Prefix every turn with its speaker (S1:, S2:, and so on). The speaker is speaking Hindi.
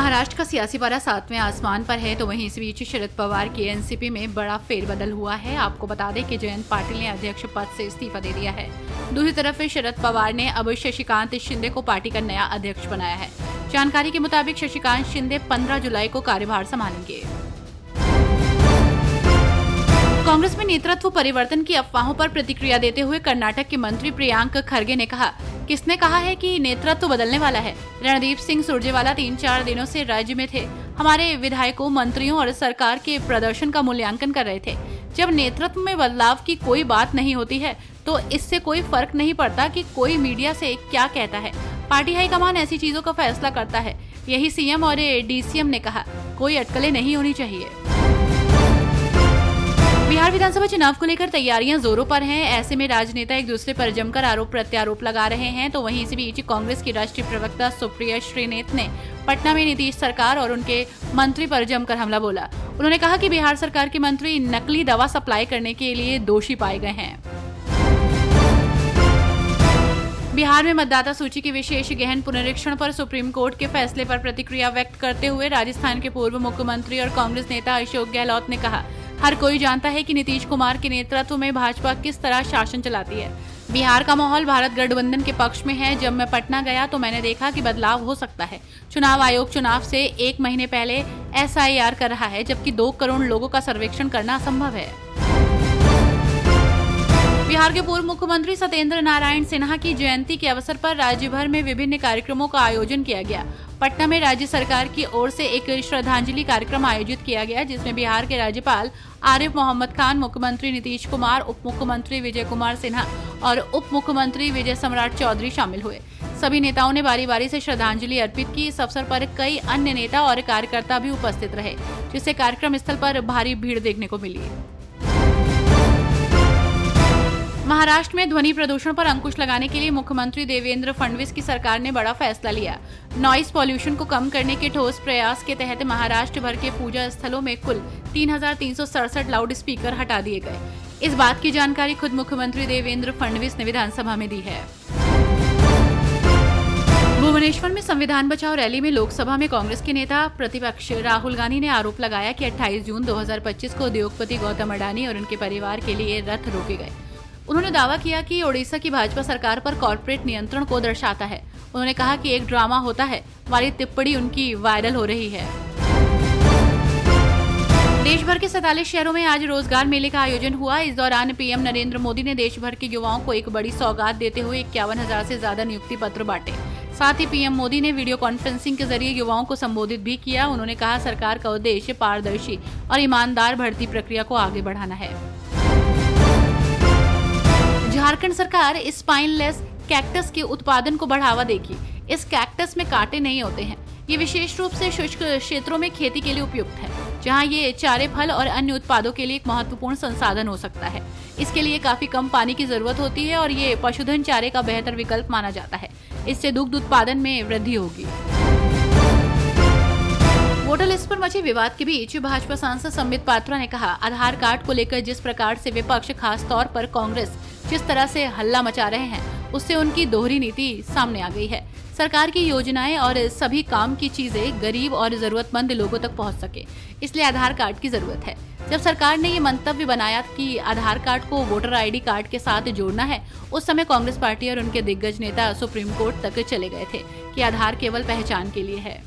S1: महाराष्ट्र का सियासी पारा 7वें आसमान पर है, तो वहीं इस बीच शरद पवार की एनसीपी में बड़ा फेरबदल हुआ है। आपको बता दें कि जयंत पाटिल ने अध्यक्ष पद से इस्तीफा दे दिया है। दूसरी तरफ शरद पवार ने अब शशिकांत शिंदे को पार्टी का नया अध्यक्ष बनाया है। जानकारी के मुताबिक शशिकांत शिंदे 15 जुलाई को कार्यभार संभालेंगे। कांग्रेस में नेतृत्व परिवर्तन की अफवाहों पर प्रतिक्रिया देते हुए कर्नाटक के मंत्री प्रियांक खरगे ने कहा, किसने कहा है कि नेतृत्व बदलने वाला है। रणदीप सिंह सुरजेवाला 3-4 दिनों से राज्य में थे। हमारे विधायकों, मंत्रियों और सरकार के प्रदर्शन का मूल्यांकन कर रहे थे। जब नेतृत्व में बदलाव की कोई बात नहीं होती है तो इससे कोई फर्क नहीं पड़ता कि कोई मीडिया से क्या कहता है। पार्टी हाईकमान ऐसी चीजों का फैसला करता है। यही सीएम और डीसीएम ने कहा, कोई अटकलें नहीं होनी चाहिए। बिहार विधानसभा चुनाव को लेकर तैयारियां जोरों पर हैं। ऐसे में राजनेता एक दूसरे पर जमकर आरोप प्रत्यारोप लगा रहे हैं। तो वहीं इसी बीच कांग्रेस की राष्ट्रीय प्रवक्ता सुप्रिया श्रीनेत ने पटना में नीतीश सरकार और उनके मंत्री पर जमकर हमला बोला। उन्होंने कहा कि बिहार सरकार के मंत्री नकली दवा सप्लाई करने के लिए दोषी पाए गए हैं। बिहार में मतदाता सूची के विशेष गहन पुनरीक्षण पर सुप्रीम कोर्ट के फैसले पर प्रतिक्रिया व्यक्त करते हुए राजस्थान के पूर्व मुख्यमंत्री और कांग्रेस नेता अशोक गहलोत ने कहा, हर कोई जानता है कि नीतीश कुमार के नेतृत्व में भाजपा किस तरह शासन चलाती है। बिहार का माहौल भारत गठबंधन के पक्ष में है। जब मैं पटना गया तो मैंने देखा कि बदलाव हो सकता है। चुनाव आयोग चुनाव से 1 महीने पहले SIR कर रहा है, जबकि 2 करोड़ लोगों का सर्वेक्षण करना असंभव है। बिहार के पूर्व मुख्यमंत्री सत्येंद्र नारायण सिन्हा की जयंती के अवसर पर राज्य भर में विभिन्न कार्यक्रमों का आयोजन किया गया। पटना में राज्य सरकार की ओर से एक श्रद्धांजलि कार्यक्रम आयोजित किया गया, जिसमें बिहार के राज्यपाल आरिफ मोहम्मद खान, मुख्यमंत्री नीतीश कुमार, उप मुख्यमंत्री विजय कुमार सिन्हा और उप मुख्यमंत्री विजय सम्राट चौधरी शामिल हुए। सभी नेताओं ने बारी बारी से श्रद्धांजलि अर्पित की। इस अवसर पर कई अन्य नेता और कार्यकर्ता भी उपस्थित रहे, जिससे कार्यक्रम स्थल पर भारी भीड़ देखने को मिली। महाराष्ट्र में ध्वनि प्रदूषण पर अंकुश लगाने के लिए मुख्यमंत्री देवेंद्र फडणवीस की सरकार ने बड़ा फैसला लिया। नॉइस पॉल्यूशन को कम करने के ठोस प्रयास के तहत महाराष्ट्र भर के पूजा स्थलों में कुल 3,367 लाउड स्पीकर हटा दिए गए। इस बात की जानकारी खुद मुख्यमंत्री देवेंद्र फडणवीस ने विधानसभा में दी है। भुवनेश्वर में संविधान बचाओ रैली में लोकसभा में कांग्रेस के नेता प्रतिपक्ष राहुल गांधी ने आरोप लगाया कि 28 जून 2025 को उद्योगपति गौतम अडानी और उनके परिवार के लिए रथ रोके गए। उन्होंने दावा किया कि ओडिशा की भाजपा सरकार पर कॉर्पोरेट नियंत्रण को दर्शाता है। उन्होंने कहा कि एक ड्रामा होता है वाली टिप्पणी उनकी वायरल हो रही है। देश भर के 47 शहरों में आज रोजगार मेले का आयोजन हुआ। इस दौरान पीएम नरेंद्र मोदी ने देश भर के युवाओं को एक बड़ी सौगात देते हुए 51,000 से ज्यादा नियुक्ति पत्र बांटे। साथ ही पीएम मोदी ने वीडियो कॉन्फ्रेंसिंग के जरिए युवाओं को संबोधित भी किया। उन्होंने कहा, सरकार का उद्देश्य पारदर्शी और ईमानदार भर्ती प्रक्रिया को आगे बढ़ाना है। झारखंड सरकार स्पाइनलेस कैक्टस के उत्पादन को बढ़ावा देगी। इस कैक्टस में कांटे नहीं होते हैं। ये विशेष रूप से शुष्क क्षेत्रों में खेती के लिए उपयुक्त है, जहां ये चारे, फल और अन्य उत्पादों के लिए एक महत्वपूर्ण संसाधन हो सकता है। इसके लिए काफी कम पानी की जरूरत होती है और ये पशुधन चारे का बेहतर विकल्प माना जाता है। इससे दुग्ध उत्पादन में वृद्धि होगी। वोटर लिस्ट पर मचे विवाद के बीच भाजपा सांसद संबित पात्रा ने कहा, आधार कार्ड को लेकर जिस प्रकार से विपक्ष, खास तौर पर कांग्रेस, जिस तरह से हल्ला मचा रहे हैं, उससे उनकी दोहरी नीति सामने आ गई है। सरकार की योजनाएं और सभी काम की चीजें गरीब और जरूरतमंद लोगों तक पहुंच सके, इसलिए आधार कार्ड की जरूरत है। जब सरकार ने ये मंतव्य बनाया कि आधार कार्ड को वोटर ID कार्ड के साथ जोड़ना है, उस समय कांग्रेस पार्टी और उनके दिग्गज नेता सुप्रीम कोर्ट तक चले गए थे कि आधार केवल पहचान के लिए है।